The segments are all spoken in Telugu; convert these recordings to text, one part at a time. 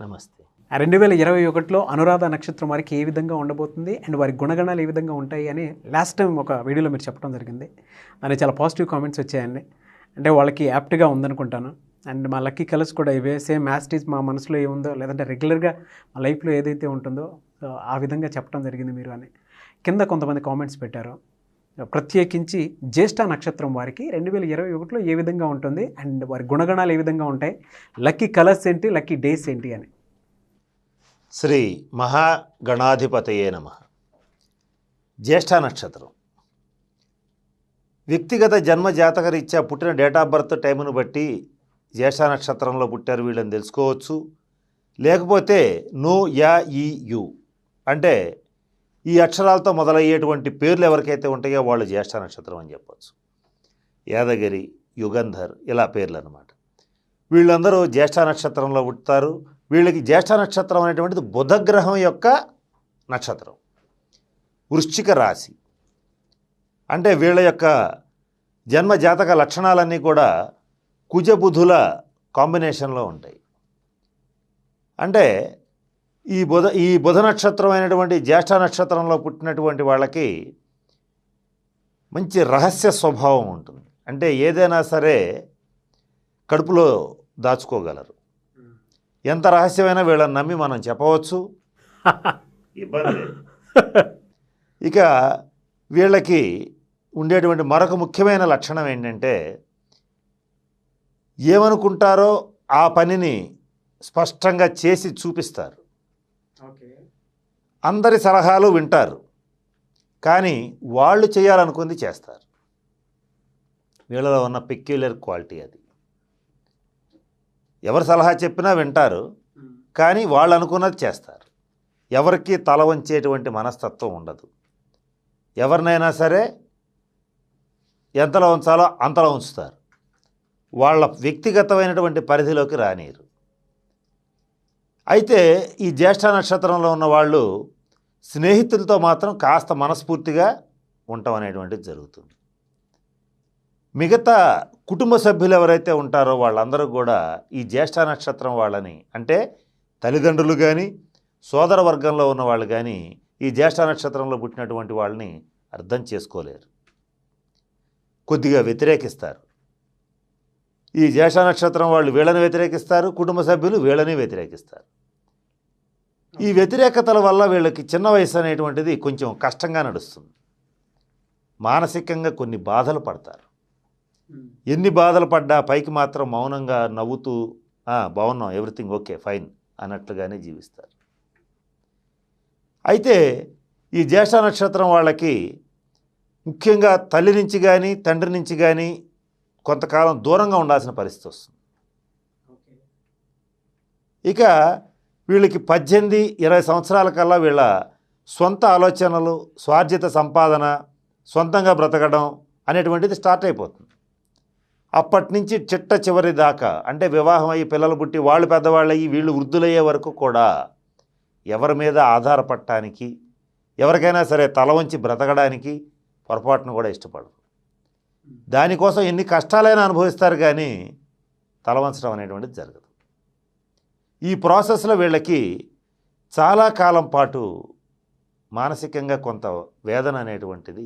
నమస్తే. 2021లో అనురాధ నక్షత్రం వారికి ఏ విధంగా ఉండబోతుంది అండ్ వారి గుణగణాలు ఏ విధంగా ఉంటాయి అని లాస్ట్ టైం ఒక వీడియోలో మీరు చెప్పడం జరిగింది. దానికి చాలా పాజిటివ్ కామెంట్స్ వచ్చాయండి. అంటే వాళ్ళకి యాప్ట్గా ఉందనుకుంటాను. అండ్ మా లక్కీ కలర్స్ కూడా ఇవే, సేమ్ మ్యాస్టీస్ మా మనసులో ఏముందో లేదంటే రెగ్యులర్గా మా లైఫ్లో ఏదైతే ఉంటుందో ఆ విధంగా చెప్పడం జరిగింది మీరు అని కింద కొంతమంది కామెంట్స్ పెట్టారు. ప్రత్యేకించి జ్యేష్ఠ నక్షత్రం వారికి 2021లో ఏ విధంగా ఉంటుంది అండ్ వారి గుణగణాలు ఏ విధంగా ఉంటాయి, లక్కీ కలర్స్ ఏంటి, లక్కీ డేస్ ఏంటి అని. శ్రీ మహాగణాధిపతయే నమః. జ్యేష్ఠ నక్షత్రం వ్యక్తిగత జన్మ జాతకరీత్యా పుట్టిన డేట్ ఆఫ్ బర్త్ టైమును బట్టి జ్యేష్ఠ నక్షత్రంలో పుట్టారు వీళ్ళని తెలుసుకోవచ్చు. లేకపోతే నో యా ఈ యు అంటే ఈ అక్షరాలతో మొదలయ్యేటువంటి పేర్లు ఎవరికైతే ఉంటాయో వాళ్ళు జ్యేష్ఠ నక్షత్రం అని చెప్పచ్చు. యాదగిరి, యుగంధర్ ఇలా పేర్లు అన్నమాట. వీళ్ళందరూ జ్యేష్ఠ నక్షత్రంలో పుడతారు. వీళ్ళకి జ్యేష్ఠ నక్షత్రం అనేటువంటిది బుధగ్రహం యొక్క నక్షత్రం, వృశ్చిక రాశి. అంటే వీళ్ళ యొక్క జన్మ జాతక లక్షణాలన్నీ కూడా కుజబుధుల కాంబినేషన్లో ఉంటాయి. అంటే ఈ బుధ నక్షత్రం అయినటువంటి జ్యేష్ఠ నక్షత్రంలో పుట్టినటువంటి వాళ్ళకి మంచి రహస్య స్వభావం ఉంటుంది. అంటే ఏదైనా సరే కడుపులో దాచుకోగలరు. ఎంత రహస్యమైనా వీళ్ళని నమ్మి మనం చెప్పవచ్చు, ఇబ్బంది లేదు. ఇక వీళ్ళకి ఉండేటువంటి మరొక ముఖ్యమైన లక్షణం ఏంటంటే ఏమనుకుంటారో ఆ పనిని స్పష్టంగా చేసి చూపిస్తారు. అందరి సలహాలు వింటారు, కానీ వాళ్ళు చేయాలనుకుంది చేస్తారు. వీళ్ళలో ఉన్న పెక్యులర్ క్వాలిటీ అది. ఎవరు సలహా చెప్పినా వింటారు, కానీ వాళ్ళు అనుకున్నది చేస్తారు. ఎవరికి తల వంచేటువంటి మనస్తత్వం ఉండదు. ఎవరినైనా సరే ఎంతలో ఉంచాలో అంతలో ఉంచుతారు. వాళ్ళ వ్యక్తిగతమైనటువంటి పరిధిలోకి రానియరు. అయితే ఈ జ్యేష్ఠ నక్షత్రంలో ఉన్న వాళ్ళు స్నేహితులతో మాత్రం కాస్త మనస్ఫూర్తిగా ఉండటం అనేటువంటిది జరుగుతుంది. మిగతా కుటుంబ సభ్యులు ఎవరైతే ఉంటారో వాళ్ళందరూ కూడా ఈ జ్యేష్ఠ నక్షత్రం వాళ్ళని, అంటే తల్లిదండ్రులు కానీ సోదర వర్గంలో ఉన్న వాళ్ళు కానీ ఈ జ్యేష్ఠ నక్షత్రంలో పుట్టినటువంటి వాళ్ళని అర్థం చేసుకోలేరు, కొద్దిగా వ్యతిరేకిస్తారు. ఈ జ్యేష్ఠ నక్షత్రం వాళ్ళు వీళ్ళని వ్యతిరేకిస్తారు, కుటుంబ సభ్యులు వీళ్ళని వ్యతిరేకిస్తారు. ఈ వ్యతిరేకతల వల్ల వీళ్ళకి చిన్న వయసు అనేటువంటిది కొంచెం కష్టంగా నడుస్తుంది. మానసికంగా కొన్ని బాధలు పడతారు. ఎన్ని బాధలు పడ్డా పైకి మాత్రం మౌనంగా నవ్వుతూ బాగున్నాం, ఎవ్రీథింగ్ ఓకే ఫైన్ అన్నట్లుగానే జీవిస్తారు. అయితే ఈ జ్యేష్ఠ నక్షత్రం వాళ్ళకి ముఖ్యంగా తల్లి నుంచి కానీ తండ్రి నుంచి కానీ కొంతకాలం దూరంగా ఉండాల్సిన పరిస్థితి వస్తుంది. ఇక వీళ్ళకి 18-20 సంవత్సరాల కల్లా వీళ్ళ సొంత ఆలోచనలు, స్వార్జిత సంపాదన, సొంతంగా బ్రతకడం అనేటువంటిది స్టార్ట్ అయిపోతుంది. అప్పటి నుంచి చిట్ట చివరి దాకా, అంటే వివాహం అయ్యి పిల్లలు పుట్టి వాళ్ళు పెద్దవాళ్ళయ్యి వీళ్ళు వృద్ధులయ్యే వరకు కూడా ఎవరి మీద ఆధారపడటానికి, ఎవరికైనా సరే తల వంచి బ్రతకడానికి పొరపాటును కూడా ఇష్టపడరు. దానికోసం ఎన్ని కష్టాలైనా అనుభవిస్తారు, కానీ తల వంచడం అనేటువంటిది జరగదు. ఈ ప్రాసెస్లో వీళ్ళకి చాలా కాలం పాటు మానసికంగా కొంత వేదన అనేటువంటిది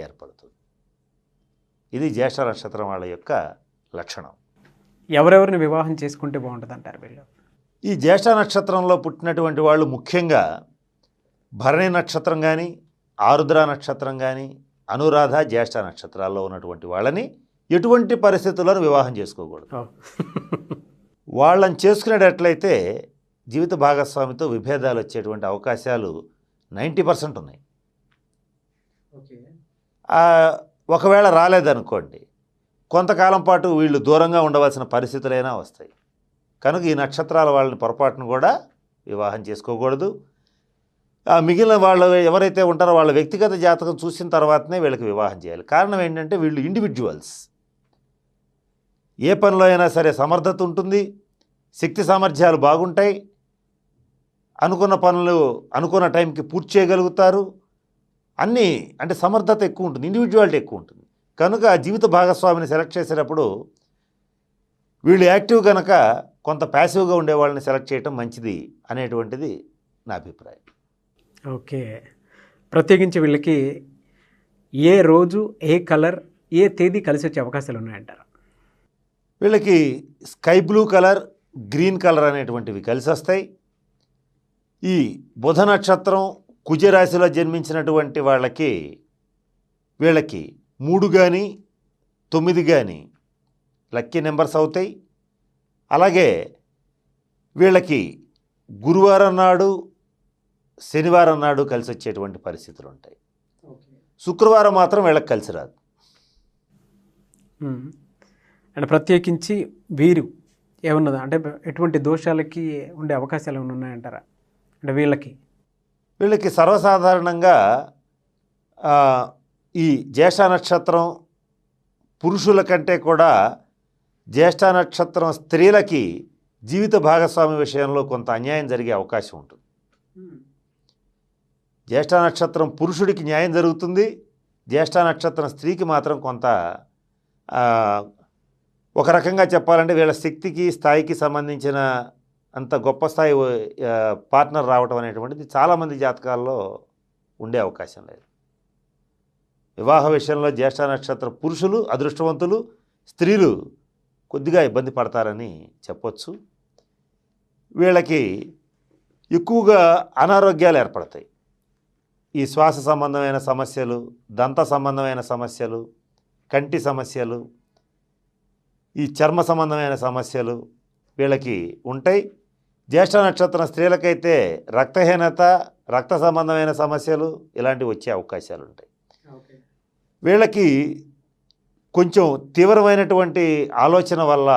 ఏర్పడుతుంది. ఇది జ్యేష్ఠ నక్షత్రం వాళ్ళ యొక్క లక్షణం. ఎవరెవరిని వివాహం చేసుకుంటే బాగుంటుంది అంటారు వీళ్ళు? ఈ జ్యేష్ఠ నక్షత్రంలో పుట్టినటువంటి వాళ్ళు ముఖ్యంగా భరణి నక్షత్రం కానీ, ఆరుద్ర నక్షత్రం కానీ, అనురాధ, జ్యేష్ఠ నక్షత్రాల్లో ఉన్నటువంటి వాళ్ళని ఎటువంటి పరిస్థితుల్లోనూ వివాహం చేసుకోకూడదు. వాళ్ళని చేసుకునేటట్లయితే జీవిత భాగస్వామితో విభేదాలు వచ్చేటువంటి అవకాశాలు 90% ఉన్నాయి. ఒకవేళ రాలేదనుకోండి, కొంతకాలం పాటు వీళ్ళు దూరంగా ఉండవలసిన పరిస్థితులైనా వస్తాయి. కనుక ఈ నక్షత్రాల వాళ్ళని పొరపాటును కూడా వివాహం చేసుకోకూడదు. మిగిలిన వాళ్ళు ఎవరైతే ఉంటారో వాళ్ళ వ్యక్తిగత జాతకం చూసిన తర్వాతనే వీళ్ళకి వివాహం చేయాలి. కారణం ఏంటంటే వీళ్ళు ఇండివిజువల్స్. ఏ పనిలో అయినా సరే సమర్థత ఉంటుంది, శక్తి సామర్థ్యాలు బాగుంటాయి, అనుకున్న పనులు అనుకున్న టైంకి పూర్తి చేయగలుగుతారు. అన్నీ అంటే సమర్థత ఎక్కువ ఉంటుంది, ఇండివిజువాలిటీ ఎక్కువ ఉంటుంది. కనుక జీవిత భాగస్వామిని సెలెక్ట్ చేసేటప్పుడు వీళ్ళు యాక్టివ్ కనుక కొంత ప్యాసివ్గా ఉండే వాళ్ళని సెలెక్ట్ చేయటం మంచిది అనేటువంటిది నా అభిప్రాయం. ఓకే. ప్రత్యేకించి వీళ్ళకి ఏ రోజు, ఏ కలర్, ఏ తేదీ కలిసి వచ్చే అవకాశాలు ఉన్నాయంటారు? వీళ్ళకి sky blue colour, green colour అనేటువంటివి కలిసి వస్తాయి. ఈ బుధ నక్షత్రం కుజరాశిలో జన్మించినటువంటి వీళ్ళకి 3 కానీ 9 కానీ లక్కీ నెంబర్స్ అవుతాయి. అలాగే వీళ్ళకి గురువారం నాడు, శనివారం నాడు కలిసి వచ్చేటువంటి పరిస్థితులు ఉంటాయి. శుక్రవారం మాత్రం వీళ్ళకి కలిసి రాదు. అంటే ప్రత్యేకించి వీరు ఏమన్నదా అంటే ఎటువంటి దోషాలకి ఉండే అవకాశాలు ఏమైనా ఉన్నాయంటారా? అంటే వీళ్ళకి సర్వసాధారణంగా ఈ జ్యేష్ఠ నక్షత్రం పురుషుల కంటే కూడా జ్యేష్ఠ నక్షత్రం స్త్రీలకి జీవిత భాగస్వామి విషయంలో కొంత అన్యాయం జరిగే అవకాశం ఉంటుంది. జ్యేష్ఠ నక్షత్రం పురుషుడికి న్యాయం జరుగుతుంది, జ్యేష్ఠ నక్షత్రం స్త్రీకి మాత్రం కొంత ఒక రకంగా చెప్పాలంటే వీళ్ళ శక్తికి స్థాయికి సంబంధించిన అంత గొప్ప స్థాయి పార్ట్నర్ రావటం అనేటువంటిది చాలామంది జాతకాల్లో ఉండే అవకాశం లేదు. వివాహ విషయంలో జ్యేష్ఠ నక్షత్ర పురుషులు అదృష్టవంతులు, స్త్రీలు కొద్దిగా ఇబ్బంది పడతారని చెప్పొచ్చు. వీళ్ళకి ఎక్కువగా అనారోగ్యాలు ఏర్పడతాయి. ఈ శ్వాస సంబంధమైన సమస్యలు, దంత సంబంధమైన సమస్యలు, కంటి సమస్యలు, ఈ చర్మ సంబంధమైన సమస్యలు వీళ్ళకి ఉంటాయి. జ్యేష్ఠ నక్షత్రం స్త్రీలకైతే రక్తహీనత, రక్త సంబంధమైన సమస్యలు ఇలాంటివి వచ్చే అవకాశాలు ఉంటాయి. వీళ్ళకి కొంచెం తీవ్రమైనటువంటి ఆలోచన వల్ల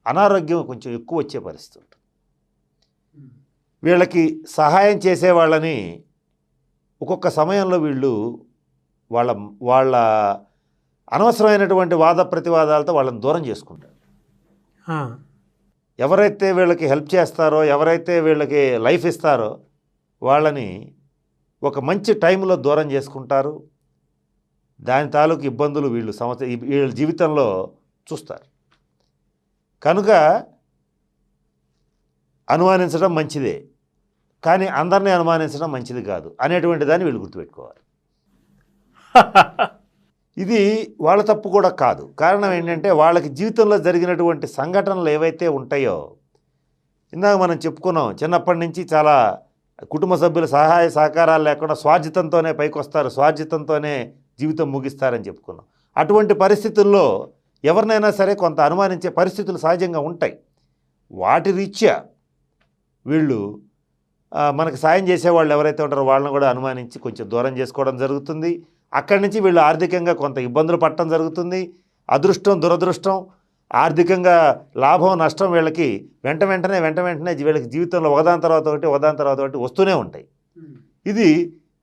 అనారోగ్యం కొంచెం ఎక్కువ వచ్చే పరిస్థితి ఉంటుంది. వీళ్ళకి సహాయం చేసే వాళ్ళని ఒక్కొక్క సమయంలో వీళ్ళు వాళ్ళ అనవసరమైనటువంటి వాద ప్రతివాదాలతో వాళ్ళని దూరం చేసుకుంటారు. ఎవరైతే వీళ్ళకి హెల్ప్ చేస్తారో, ఎవరైతే వీళ్ళకి లైఫ్ ఇస్తారో వాళ్ళని ఒక మంచి టైంలో దూరం చేసుకుంటారు. దాని తాలూకు ఇబ్బందులు వీళ్ళ జీవితంలో చూస్తారు. కనుక అనుమానించడం మంచిదే, కానీ అందరినీ అనుమానించడం మంచిది కాదు అనేటువంటి దాన్ని వీళ్ళు గుర్తుపెట్టుకోవాలి. ఇది వాళ్ళ తప్పు కూడా కాదు. కారణం ఏంటంటే వాళ్ళకి జీవితంలో జరిగినటువంటి సంఘటనలు ఏవైతే ఉంటాయో, ఇందాక మనం చెప్పుకున్నాం, చిన్నప్పటి నుంచి చాలా కుటుంబ సభ్యుల సహాయ సహకారాలు లేకుండా స్వార్జితంతోనే పైకి వస్తారు, స్వార్జితంతోనే జీవితం ముగిస్తారని చెప్పుకున్నాం. అటువంటి పరిస్థితుల్లో ఎవరినైనా సరే కొంత అనుమానించే పరిస్థితులు సహజంగా ఉంటాయి. వాటి రీత్యా వీళ్ళు మనకు సాయం చేసేవాళ్ళు ఎవరైతే ఉంటారో వాళ్ళని కూడా అనుమానించి కొంచెం దూరం చేసుకోవడం జరుగుతుంది. అక్కడి నుంచి వీళ్ళు ఆర్థికంగా కొంత ఇబ్బందులు పడటం జరుగుతుంది. అదృష్టం, దురదృష్టం, ఆర్థికంగా లాభం, నష్టం వీళ్ళకి వెంటనే వీళ్ళకి జీవితంలో ఒకదాని తర్వాత ఒకటి వస్తూనే ఉంటాయి. ఇది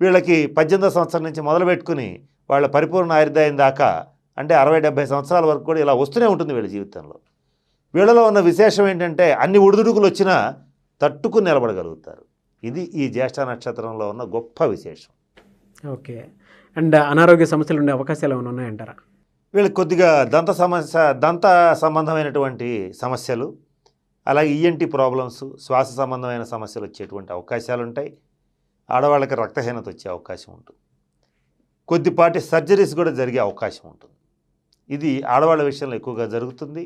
వీళ్ళకి 18వ సంవత్సరం నుంచి మొదలుపెట్టుకుని వాళ్ళ పరిపూర్ణ ఆయుర్దాయం దాకా అంటే 60-70 సంవత్సరాల వరకు కూడా ఇలా వస్తూనే ఉంటుంది వీళ్ళ జీవితంలో. వీళ్ళలో ఉన్న విశేషం ఏంటంటే అన్ని ఒడిదుడుకులు వచ్చినా తట్టుకుని నిలబడగలుగుతారు. ఇది ఈ జ్యేష్ఠ నక్షత్రంలో ఉన్న గొప్ప విశేషం. ఓకే. అండ్ అనారోగ్య సమస్యలు ఉండే అవకాశాలు ఏమైనా ఉన్నాయంటారా? వీళ్ళకి కొద్దిగా దంత సంబంధమైనటువంటి సమస్యలు, అలాగే ఈఎన్టీ ప్రాబ్లమ్స్, శ్వాస సంబంధమైన సమస్యలు వచ్చేటువంటి అవకాశాలు ఉంటాయి. ఆడవాళ్ళకి రక్తహీనత వచ్చే అవకాశం ఉంటుంది. కొద్దిపాటి సర్జరీస్ కూడా జరిగే అవకాశం ఉంటుంది. ఇది ఆడవాళ్ళ విషయంలో ఎక్కువగా జరుగుతుంది.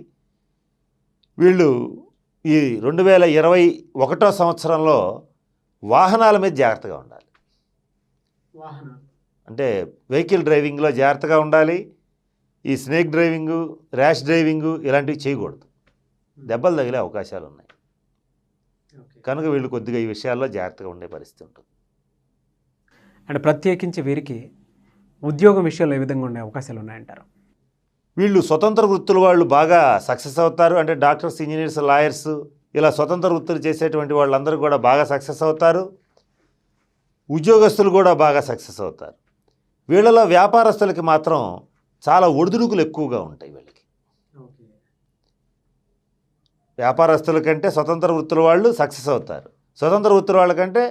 వీళ్ళు ఈ 2021వ సంవత్సరంలో వాహనాల మీద జాగ్రత్తగా ఉండాలి. అంటే వెహికల్ డ్రైవింగ్లో జాగ్రత్తగా ఉండాలి. ఈ స్నేక్ డ్రైవింగు, ర్యాష్ డ్రైవింగు ఇలాంటివి చేయకూడదు. దెబ్బలు తగిలే అవకాశాలు ఉన్నాయి. కనుక వీళ్ళు కొద్దిగా ఈ విషయాల్లో జాగ్రత్తగా ఉండే పరిస్థితి ఉంటుంది. అంటే ప్రత్యేకించి వీరికి ఉద్యోగం విషయంలో ఏ విధంగా ఉండే అవకాశాలు ఉన్నాయంటారు? వీళ్ళు స్వతంత్ర వృత్తుల వాళ్ళు బాగా సక్సెస్ అవుతారు. అంటే డాక్టర్స్, ఇంజనీర్స్, లాయర్స్ ఇలా స్వతంత్ర వృత్తులు చేసేటువంటి వాళ్ళందరూ కూడా బాగా సక్సెస్ అవుతారు. ఉద్యోగస్తులు కూడా బాగా సక్సెస్ అవుతారు. వీళ్ళలో వ్యాపారస్తులకి మాత్రం చాలా ఒడిదుడుకులు ఎక్కువగా ఉంటాయి. వీళ్ళకి వ్యాపారస్తుల కంటే స్వతంత్ర వృత్తుల వాళ్ళు సక్సెస్ అవుతారు. స్వతంత్ర వృత్తుల వాళ్ళకంటే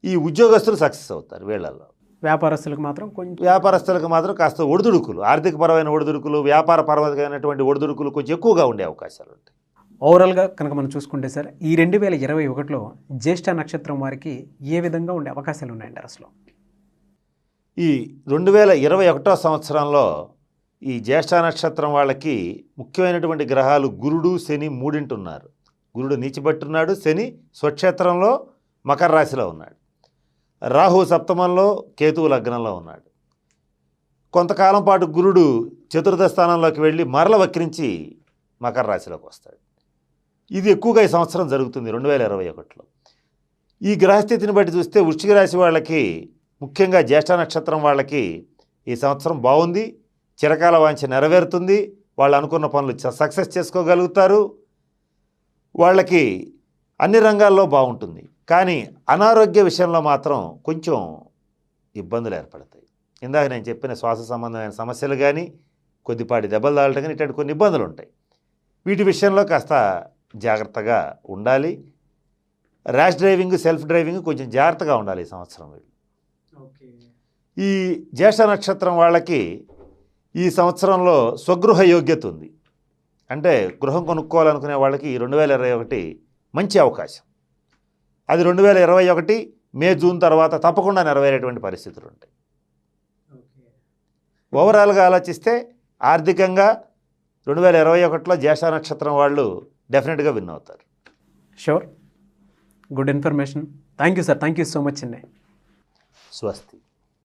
ఈ ఉద్యోగస్తులు సక్సెస్ అవుతారు. వీళ్ళల్లో వ్యాపారస్తులకు మాత్రం కాస్త ఒడిదుడుకులు, ఆర్థికపరమైన ఒడిదుడుకులు, వ్యాపారపరమైనటువంటి ఒడిదుడుకులు కొంచెం ఎక్కువగా ఉండే అవకాశాలు ఉంటాయి. ఓవరాల్గా కనుక మనం చూసుకుంటే సార్ ఈ 2021లో జ్యేష్ఠ నక్షత్రం వారికి ఏ విధంగా ఉండే అవకాశాలు ఉన్నాయండి అసలు? ఈ 2021 సంవత్సరంలో ఈ జ్యేష్ఠ నక్షత్రం వాళ్ళకి ముఖ్యమైనటువంటి గ్రహాలు గురుడు శని మూడింటున్నారు. గురుడు నీచిబట్టున్నాడు, శని స్వక్షేత్రంలో మకర రాశిలో ఉన్నాడు, రాహు సప్తమంలో, కేతువు లగ్నంలో ఉన్నాడు. కొంతకాలం పాటు గురుడు చతుర్థ స్థానంలోకి వెళ్ళి మరల వక్రించి మకర రాశిలోకి వస్తాడు. ఇది ఎక్కువగా ఈ సంవత్సరం జరుగుతుంది 2021లో. ఈ గ్రహస్థితిని బట్టి చూస్తే వృశ్చిక రాశి వాళ్ళకి, ముఖ్యంగా జ్యేష్ఠ నక్షత్రం వాళ్ళకి ఈ సంవత్సరం బాగుంది. చిరకాల వాంఛ నెరవేరుతుంది. వాళ్ళు అనుకున్న పనులు సక్సెస్ చేసుకోగలుగుతారు. వాళ్ళకి అన్ని రంగాల్లో బాగుంటుంది. కానీ అనారోగ్య విషయంలో మాత్రం కొంచెం ఇబ్బందులు ఏర్పడతాయి. ఇందాక నేను చెప్పిన శ్వాస సంబంధమైన సమస్యలు కానీ, కొద్దిపాటి దెబ్బలు తాగటం కానీ, ఇట్లాంటి కొన్ని ఇబ్బందులు ఉంటాయి. వీటి విషయంలో కాస్త జాగ్రత్తగా ఉండాలి. ర్యాష్ డ్రైవింగ్, సెల్ఫ్ డ్రైవింగ్ కొంచెం జాగ్రత్తగా ఉండాలి ఈ సంవత్సరం. వీళ్ళు ఈ జ్యేష్ఠ నక్షత్రం వాళ్ళకి ఈ సంవత్సరంలో స్వగృహ యోగ్యత ఉంది. అంటే గృహం కొనుక్కోవాలనుకునే వాళ్ళకి ఈ 2021 మంచి అవకాశం. అది 2021 మే, జూన్ తర్వాత తప్పకుండా నెరవేరేటువంటి పరిస్థితులు ఉంటాయి. ఓవరాల్గా ఆలోచిస్తే ఆర్థికంగా 2021లో జ్యేష్ఠ నక్షత్రం వాళ్ళు డెఫినెట్గా విన్ అవుతారు. Sure, good information. Thank you sir, thank you so much అండి. స్వస్తి.